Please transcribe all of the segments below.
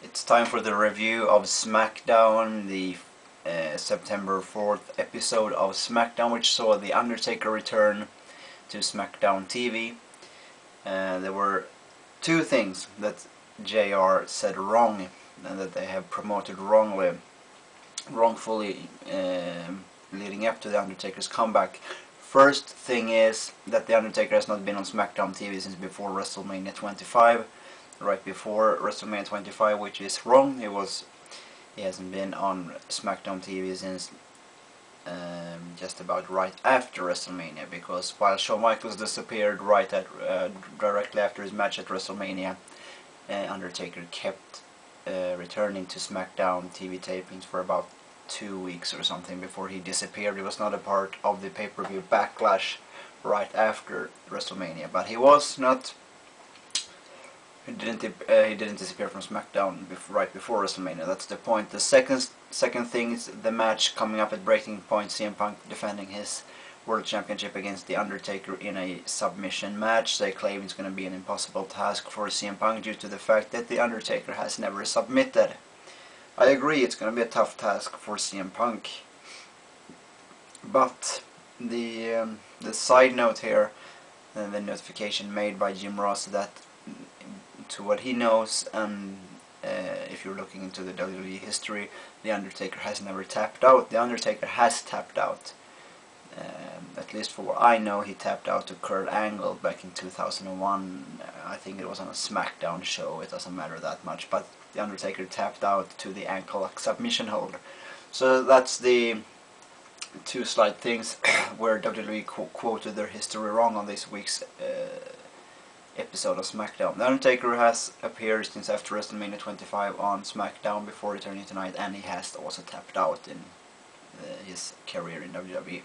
It's time for the review of SmackDown, the September 4th episode of SmackDown, which saw The Undertaker return to SmackDown TV. There were two things that JR said wrong and that they have promoted wrongfully leading up to The Undertaker's comeback. First thing is that The Undertaker has not been on SmackDown TV since before WrestleMania 25. Right before WrestleMania 25, which is wrong. He hasn't been on SmackDown TV since just about right after WrestleMania, because while Shawn Michaels disappeared directly after his match at WrestleMania, Undertaker kept returning to SmackDown TV tapings for about 2 weeks or something before he disappeared. He was not a part of the pay-per-view Backlash right after WrestleMania, but he was not. He didn't disappear from SmackDown right before WrestleMania. That's the point. The second thing is the match coming up at Breaking Point. CM Punk defending his World Championship against The Undertaker in a submission match. They claim it's going to be an impossible task for CM Punk due to the fact that The Undertaker has never submitted. I agree, it's going to be a tough task for CM Punk. But the side note here, the notification made by Jim Ross that, to what he knows, and if you're looking into the WWE history, The Undertaker has never tapped out. The Undertaker has tapped out. At least for what I know, he tapped out to Kurt Angle back in 2001. I think it was on a SmackDown show, it doesn't matter that much, but The Undertaker tapped out to the ankle submission hold. So that's the two slight things where WWE quoted their history wrong on this week's episode of SmackDown. The Undertaker has appeared since after WrestleMania 25 on SmackDown before returning tonight, and he has also tapped out in his career in WWE.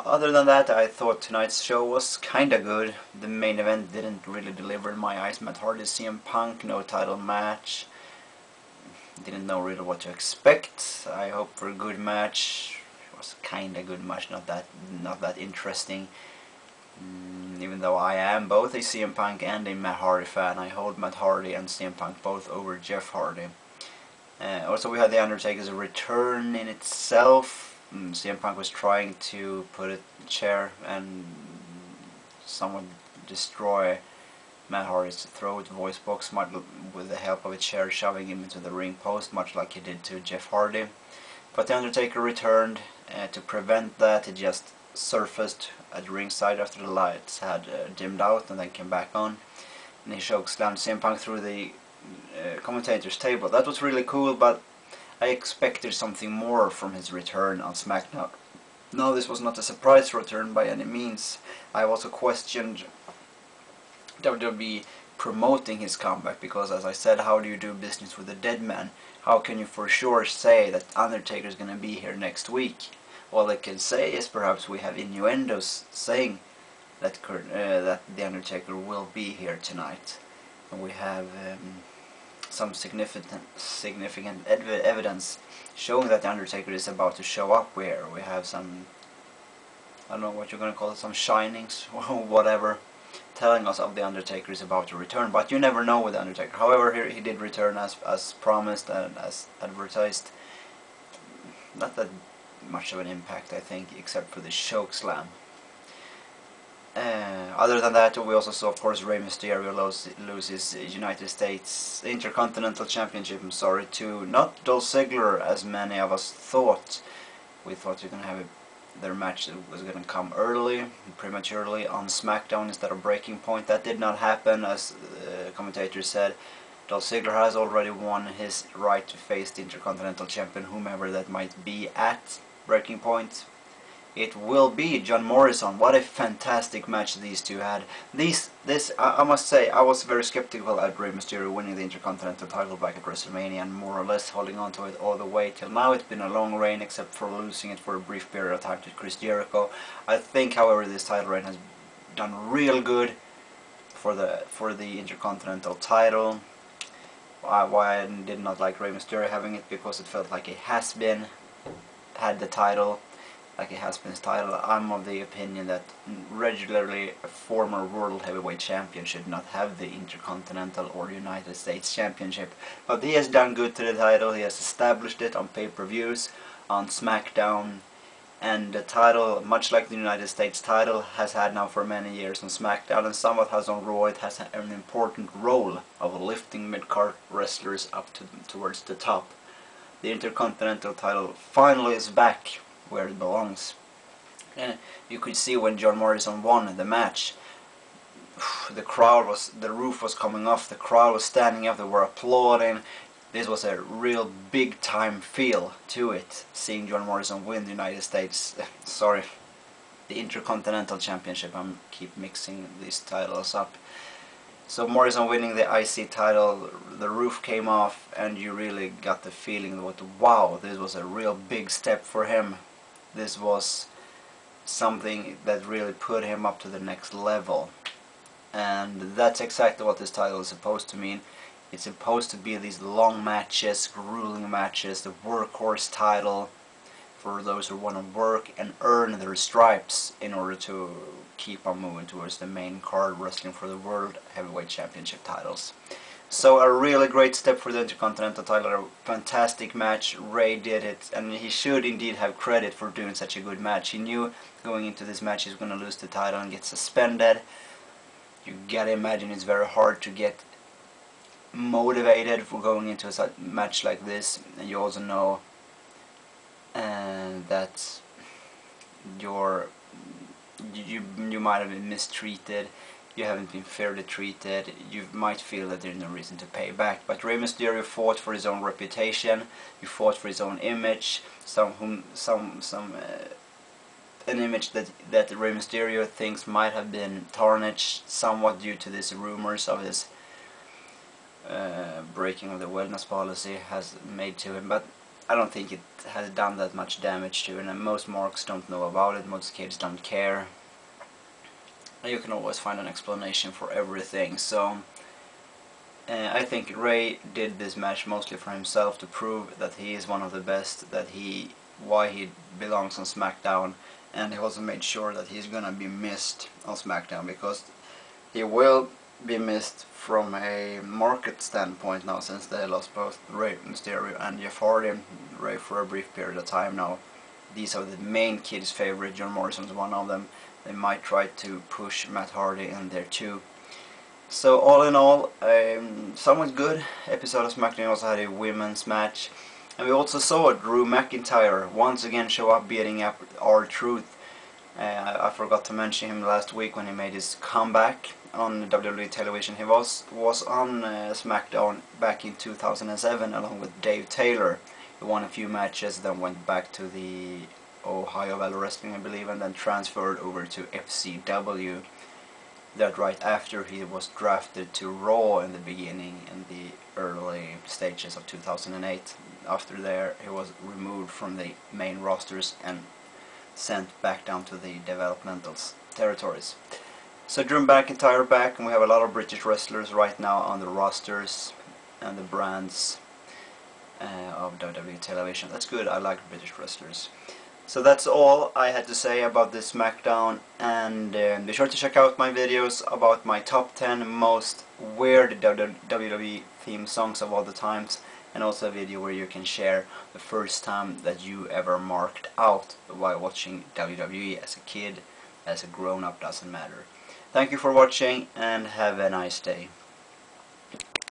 Other than that, I thought tonight's show was kinda good. The main event didn't really deliver in my eyes. Matt Hardy, CM Punk, no title match. Didn't know really what to expect. I hope for a good match. It was kinda good match, not that interesting. Even though I am both a CM Punk and a Matt Hardy fan, I hold Matt Hardy and CM Punk both over Jeff Hardy. Also, we had The Undertaker's return in itself. CM Punk was trying to put a chair and somewhat destroy Matt Hardy's throat voice box with the help of a chair, shoving him into the ring post, much like he did to Jeff Hardy. But The Undertaker returned to prevent that. He just surfaced at ringside after the lights had dimmed out and then came back on, and he chokeslammed CM Punk through the commentator's table. That was really cool, but I expected something more from his return on SmackDown. No, this was not a surprise return by any means. I also questioned WWE promoting his comeback, because, as I said, how do you do business with a dead man? How can you for sure say that Undertaker is going to be here next week? All they can say is perhaps we have innuendos saying that The Undertaker will be here tonight, and we have some significant evidence showing that The Undertaker is about to show up here. We have some, I don't know what you're going to call it, some shinings or whatever, telling us of The Undertaker is about to return, but you never know with The Undertaker. However, here he did return as promised and as advertised. Not that much of an impact, I think, except for the chokeslam. Other than that, we also saw, of course, Rey Mysterio lose his United States Intercontinental Championship, to not Dolph Ziggler, as many of us thought. We thought you're going to have their match that was going to come prematurely on SmackDown instead of Breaking Point. That did not happen, as the commentator said. Dolph Ziggler has already won his right to face the Intercontinental Champion, whomever that might be at Breaking Point. It will be John Morrison. What a fantastic match these two had. I must say, I was very skeptical at Rey Mysterio winning the Intercontinental title back at WrestleMania and more or less holding on to it all the way till now. It's been a long reign, except for losing it for a brief period of time to Chris Jericho. I think, however, this title reign has done real good for the Intercontinental title. Why I did not like Rey Mysterio having it, because it felt like a has-been had the title. like it has been his title. I'm of the opinion that regularly a former World Heavyweight Champion should not have the Intercontinental or United States Championship. But he has done good to the title. He has established it on pay-per-views, on SmackDown, and the title, much like the United States title, has had now for many years on SmackDown, and somewhat has on Raw. It has an important role of lifting mid-card wrestlers up towards the top. The Intercontinental title finally is back where it belongs. And you could see when John Morrison won the match, the roof was coming off, the crowd was standing up, they were applauding. This was a real big time feel to it, seeing John Morrison win the United States, the Intercontinental Championship. I keep mixing these titles up. So Morrison winning the IC title, the roof came off, and you really got the feeling that, wow, this was a real big step for him. This was something that really put him up to the next level. And that's exactly what this title is supposed to mean. It's supposed to be these long matches, grueling matches, the workhorse title for those who want to work and earn their stripes in order to keep on moving towards the main card wrestling for the World Heavyweight Championship titles. So a really great step for the Intercontinental title, a fantastic match. Ray did it, and he should indeed have credit for doing such a good match. He knew going into this match he's going to lose the title and get suspended. You gotta imagine it's very hard to get motivated for going into a match like this, and you also know that you might have been mistreated, you haven't been fairly treated, you might feel that there's no reason to pay back. But Rey Mysterio fought for his own reputation, he fought for his own image, an image that Rey Mysterio thinks might have been tarnished somewhat due to these rumors of his breaking of the wellness policy has made to him. But I don't think it has done that much damage to him, and most marks don't know about it, most kids don't care. You can always find an explanation for everything. So I think Ray did this match mostly for himself, to prove that he is one of the best, why he belongs on SmackDown, and he also made sure that he's gonna be missed on SmackDown, because he will be missed from a market standpoint now, since they lost both Rey Mysterio and Jeff Hardy. Ray for a brief period of time now. These are the main kids' favorite. John Morrison's one of them. They might try to push Matt Hardy in there too. So all in all, somewhat good episode of SmackDown. Also had a women's match, and we also saw Drew McIntyre once again show up beating up R-Truth. I forgot to mention him last week when he made his comeback on WWE television. He was on SmackDown back in 2007 along with Dave Taylor. He won a few matches, then went back to the Ohio Valley Wrestling, I believe, and then transferred over to FCW. That right after he was drafted to Raw in the beginning, in the early stages of 2008. After there, he was removed from the main rosters and sent back down to the developmental territories. So Drew McIntyre back, and we have a lot of British wrestlers right now on the rosters and the brands of WWE television. That's good, I like British wrestlers. So that's all I had to say about this SmackDown, and be sure to check out my videos about my top 10 most weird WWE theme songs of all the times, and also a video where you can share the first time that you ever marked out while watching WWE as a kid, as a grown-up, doesn't matter. Thank you for watching, and have a nice day.